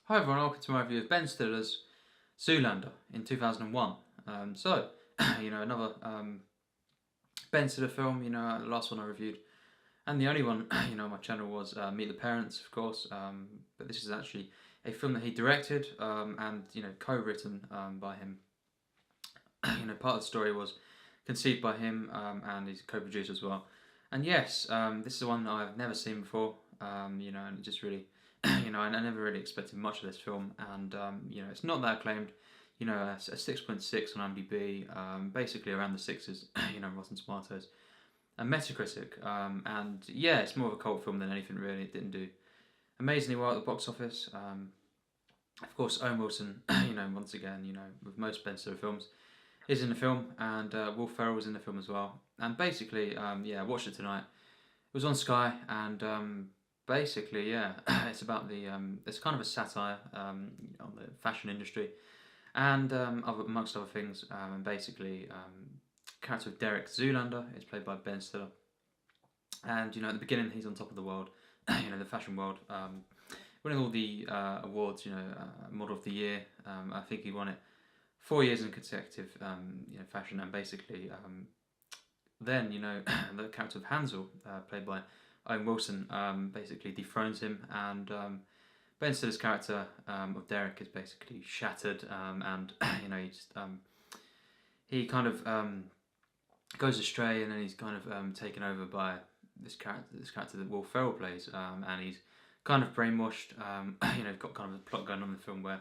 Hi everyone, welcome to my review of Ben Stiller's Zoolander in 2001. Another Ben Stiller film, the last one I reviewed, and the only one, on my channel was Meet the Parents, of course, but this is actually a film that he directed and, co-written by him. Part of the story was conceived by him and he's co-produced as well. And yes, this is one that I've never seen before, and it just really I never really expected much of this film, and it's not that acclaimed. A 6.6 on IMDb, basically around the sixes, Rotten Tomatoes, and Metacritic, and yeah, it's more of a cult film than anything really. It didn't do amazingly well at the box office. Of course, Owen Wilson, once again, with most Ben Stiller films, is in the film, and Will Ferrell was in the film as well. And basically, I watched it tonight. It was on Sky, and basically, yeah, it's about it's kind of a satire on the fashion industry, and amongst other things. And basically, the character of Derek Zoolander is played by Ben Stiller, and at the beginning he's on top of the world, the fashion world, winning all the awards. Model of the year. I think he won it 4 years in consecutive, fashion, and basically, then the character of Hansel, played by Owen Wilson, basically dethrones him, and Ben Stiller's character of Derek is basically shattered, and he kind of goes astray, and then he's kind of taken over by this character that Will Ferrell plays, and he's kind of brainwashed. Got kind of a plot going on in the film where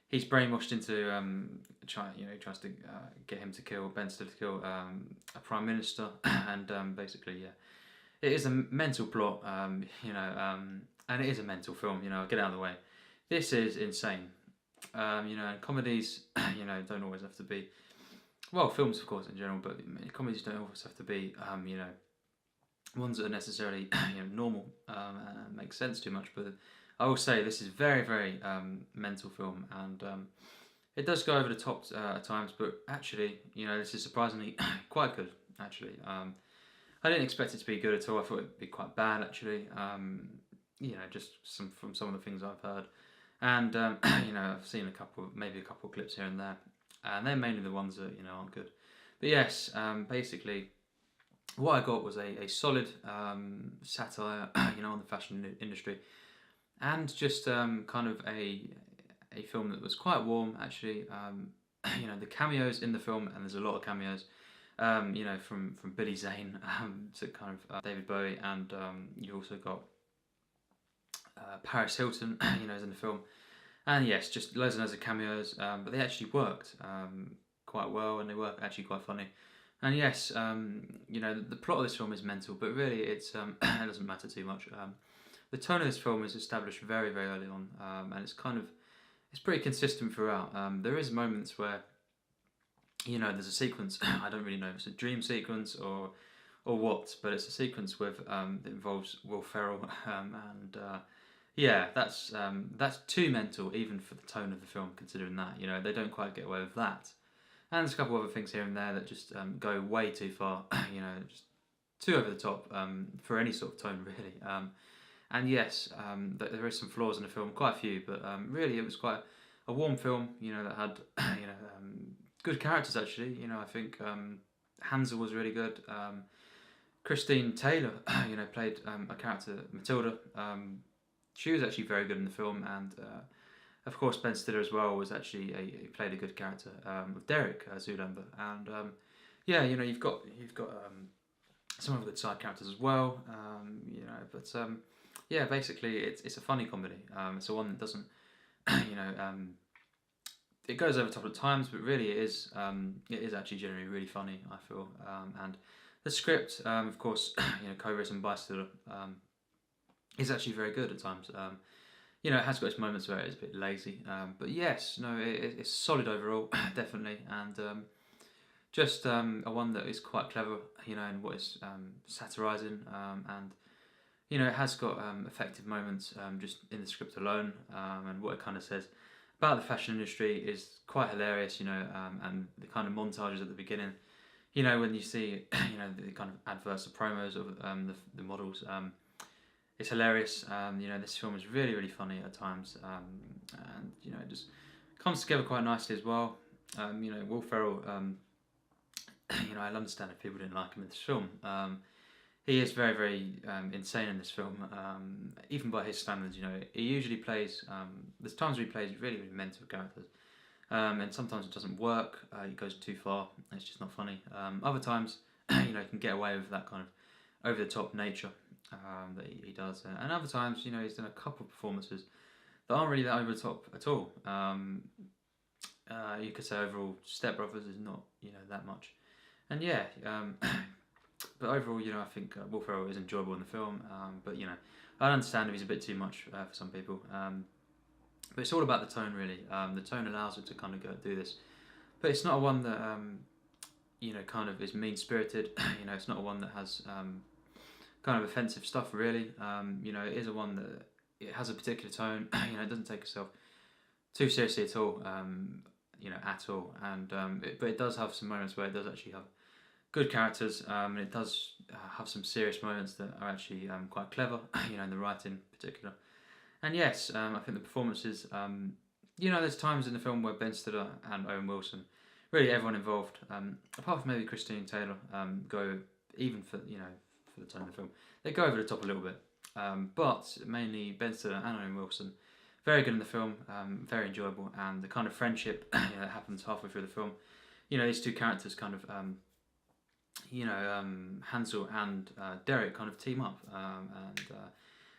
he's brainwashed into tries to get him to kill Ben Stiller to kill a prime minister, and basically, yeah, it is a mental plot, and it is a mental film. I'll get out of the way. This is insane. And comedies, don't always have to be, well, films of course in general, but comedies don't always have to be, ones that are necessarily, normal and make sense too much. But I will say this is very, very mental film, and it does go over the top at times. But actually, this is surprisingly quite good. Actually, I didn't expect it to be good at all. I thought it'd be quite bad actually. Just from some of the things I've heard, and I've seen maybe a couple of clips here and there, and they're mainly the ones that aren't good. But yes, basically, what I got was a solid satire, on the fashion industry, and just kind of a film that was quite warm actually. The cameos in the film, and there's a lot of cameos. From Billy Zane to kind of David Bowie, and you also got Paris Hilton, is in the film, and yes, just loads and loads of cameos, but they actually worked quite well, and they were actually quite funny. And yes, the plot of this film is mental, but really it's it doesn't matter too much. The tone of this film is established very, very early on, and it's pretty consistent throughout. There is moments where there's a sequence, I don't really know if it's a dream sequence or what, but it's a sequence that involves Will Ferrell, and yeah, that's too mental even for the tone of the film, considering that, they don't quite get away with that. And there's a couple other things here and there that just go way too far, just too over the top for any sort of tone, really. And yes, there is some flaws in the film, quite a few, but really it was quite a warm film, that had, good characters actually. I think Hansel was really good. Christine Taylor, played a character, Matilda. She was actually very good in the film, and of course Ben Stiller as well was actually he played a good character with Derek Zoolander, and you've got some of the good side characters as well. But yeah, basically it's a funny comedy. It's a one that doesn't, it goes over the top at times, but really it is actually generally really funny, I feel. And the script, of course, co-written by Stiller, is actually very good at times. It has got its moments where it's a bit lazy, but yes, no, it's solid overall, definitely, and just a one that is quite clever, in what it's satirising, and it has got effective moments just in the script alone, and what it kind of says about the fashion industry is quite hilarious, and the kind of montages at the beginning, when you see, the kind of adverts, the promos of the models, it's hilarious. You know, this film is really, really funny at times, and you know, it just comes together quite nicely as well. You know, Will Ferrell. You know, I understand if people didn't like him in this film. He is very, very insane in this film, even by his standards. You know, he usually plays. There's times where he plays really, really mental characters, and sometimes it doesn't work. He goes too far. It's just not funny. Other times, you know, he can get away with that kind of over the top nature that he does, and other times, you know, he's done a couple of performances that aren't really that over the top at all. You could say overall, Step Brothers is not, you know, that much, and yeah. But overall, you know, I think Will Ferrell is enjoyable in the film. But you know, I understand if he's a bit too much for some people. But it's all about the tone, really. The tone allows it to kind of go do this, but it's not a one that you know, kind of is mean spirited. You know, it's not a one that has kind of offensive stuff, really. You know, it is a one that it has a particular tone. You know, it doesn't take itself too seriously at all. You know, at all. And but it does have some moments where it does actually have good characters, and it does have some serious moments that are actually quite clever, you know, in the writing in particular. And yes, I think the performances, you know, there's times in the film where Ben Stiller and Owen Wilson, really everyone involved, apart from maybe Christine Taylor, go, even for, you know, for the tone of the film, they go over the top a little bit. But mainly Ben Stiller and Owen Wilson, very good in the film, very enjoyable, and the kind of friendship you know, that happens halfway through the film. You know, these two characters kind of you know, Hansel and Derek kind of team up, and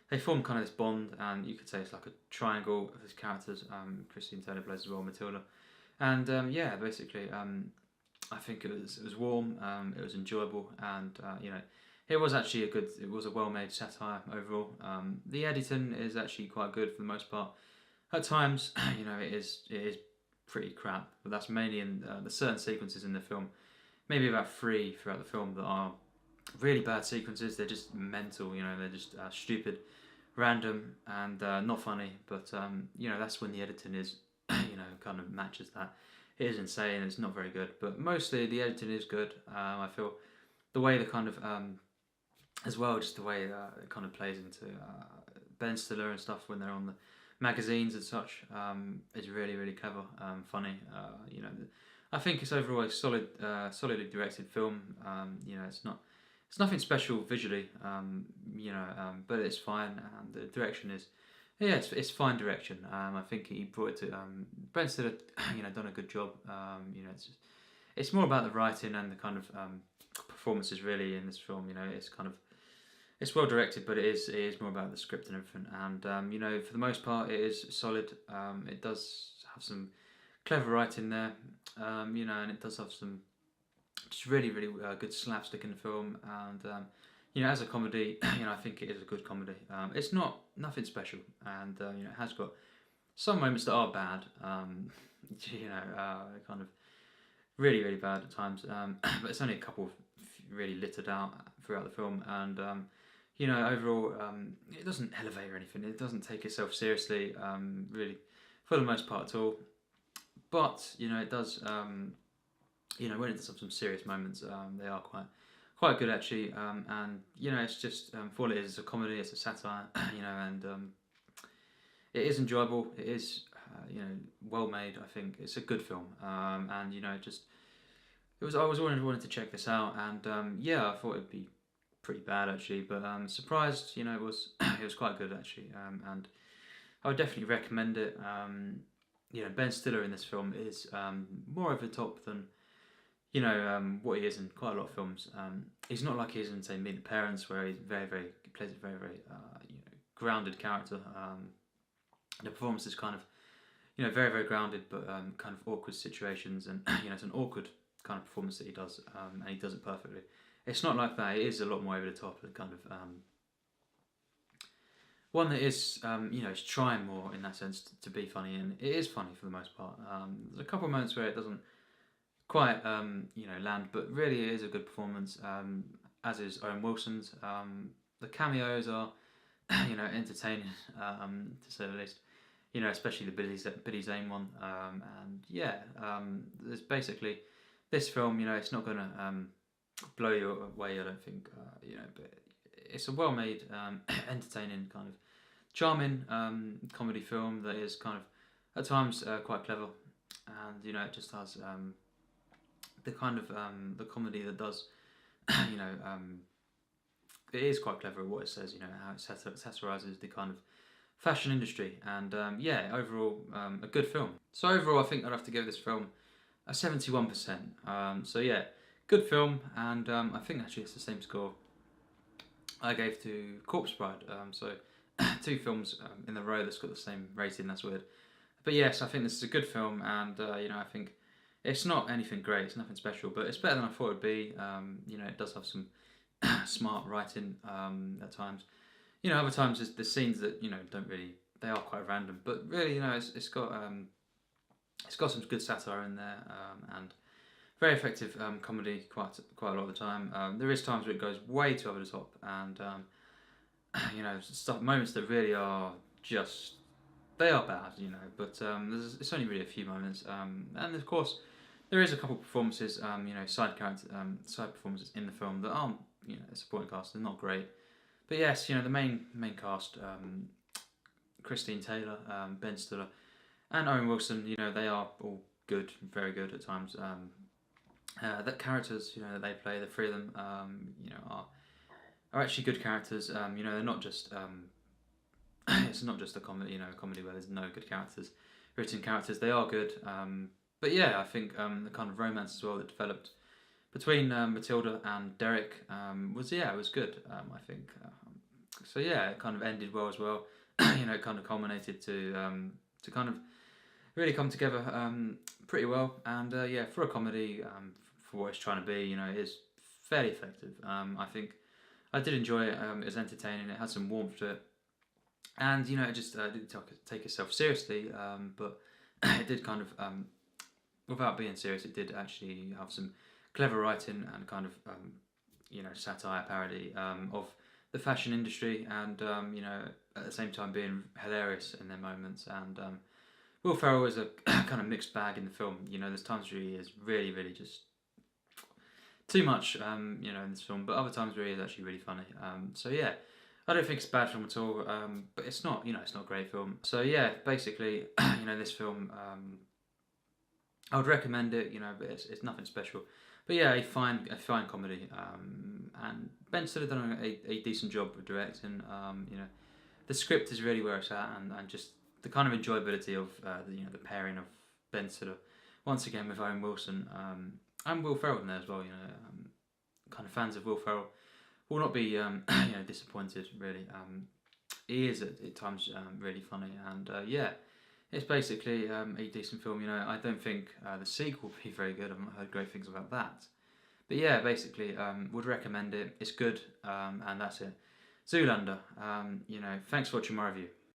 they form kind of this bond, and you could say it's like a triangle of his characters. Christine Taylor plays as well, Matilda, and yeah, basically, I think it was warm, it was enjoyable, and you know, it was actually it was a well-made satire overall. The editing is actually quite good for the most part. At times, you know, it is pretty crap, but that's mainly in the certain sequences in the film. Maybe about 3 throughout the film that are really bad sequences. They're just mental, you know, they're just stupid, random, and not funny. But you know, that's when the editing is, you know, kind of matches that. It is insane. It's not very good, but mostly the editing is good. I feel the way the kind of as well, just the way it kind of plays into Ben Stiller and stuff when they're on the magazines and such is really, really clever, funny. You know. I think it's overall a solidly directed film. You know, it's nothing special visually. You know, but it's fine, and the direction is, yeah, it's fine direction. I think he brought it to Ben Stiller, you know, done a good job. You know, it's more about the writing and the kind of performances really in this film. You know, it's well directed, but it is more about the script and everything. And you know, for the most part, it is solid. It does have some clever writing there, you know, and it does have some just really, really good slapstick in the film, and you know, as a comedy, you know, I think it is a good comedy. It's nothing special, and you know, it has got some moments that are bad, you know, kind of really, really bad at times, but it's only a couple really littered out throughout the film, and you know, overall, it doesn't elevate or anything. It doesn't take itself seriously, really, for the most part at all. But you know, it does. You know, when it does have some serious moments, they are quite good actually. And you know, it's just for all it is, it's a comedy, it's a satire. You know, and it is enjoyable. It is you know, well made. I think it's a good film. And you know, I was always wanted to check this out, and yeah, I thought it'd be pretty bad actually, but surprised. You know, it was it was quite good actually. And I would definitely recommend it. You know, Ben Stiller in this film is more over the top than, you know, what he is in quite a lot of films. He's not like he is in, say, Meet the Parents, where he plays a very, very you know, grounded character. The performance is kind of, you know, very, very grounded, but kind of awkward situations, and you know, it's an awkward kind of performance that he does, and he does it perfectly. It's not like that. It is a lot more over the top, and kind of one that is, you know, is trying more in that sense to be funny, and it is funny for the most part. There's a couple of moments where it doesn't quite, you know, land, but really it is a good performance, as is Owen Wilson's. The cameos are, you know, entertaining, to say the least. You know, especially the Billy Zane one, and yeah, there's basically this film. You know, it's not gonna blow you away, I don't think. You know, but it's a well-made, entertaining, kind of charming comedy film that is kind of at times quite clever, and it just has the kind of the comedy that does you know it is quite clever at what it says. How it satirizes the kind of fashion industry, and yeah, overall a good film. So overall, I think I'd have to give this film a 71%. So yeah, good film, and I think actually it's the same score I gave to Corpse Bride. So two films in a row that's got the same rating. That's weird, but yes, I think this is a good film, and I think it's not anything great. It's nothing special, but it's better than I thought it'd be. It does have some smart writing at times. Other times there's scenes that don't really. They are quite random, but really, it's got some good satire in there, and very effective comedy quite a lot of the time. There is times where it goes way too over the top, and moments that really are just they are bad, But it's only really a few moments, and of course there is a couple of performances, side performances in the film that aren't, a supporting cast. They're not great, but yes, the main cast, Christine Taylor, Ben Stiller, and Owen Wilson, they are all good, very good at times. The characters, that they play, the three of them, are actually good characters. They're not just it's not just a comedy, comedy where there's no good characters, written characters. They are good, but yeah, I think the kind of romance as well that developed between Matilda and Derek was good. I think so. Yeah, it kind of ended well as well. It kind of culminated to kind of really come together pretty well, and yeah, for a comedy, for what it's trying to be, it is fairly effective. I think I did enjoy it. It was entertaining. It had some warmth to it, and it just didn't take itself seriously, but it did kind of, without being serious, it did actually have some clever writing and kind of satire, parody of the fashion industry, and at the same time being hilarious in their moments. And Will Ferrell is a kind of mixed bag in the film. There's times where he is really, really just too much, in this film, but other times where he is actually really funny. So yeah, I don't think it's a bad film at all, but it's not, it's not a great film. So yeah, basically, this film, I would recommend it, but it's nothing special. But yeah, a fine comedy, and Ben Stiller done a decent job with directing. The script is really where it's at, and just the kind of enjoyability of the pairing of Ben Stiller once again with Owen Wilson, and Will Ferrell in there as well. Kind of fans of Will Ferrell will not be disappointed really. He is at times really funny, and yeah, it's basically a decent film. I don't think the sequel will be very good. I've not heard great things about that, but yeah, basically would recommend it. It's good, and that's it. Zoolander. Thanks for watching my review.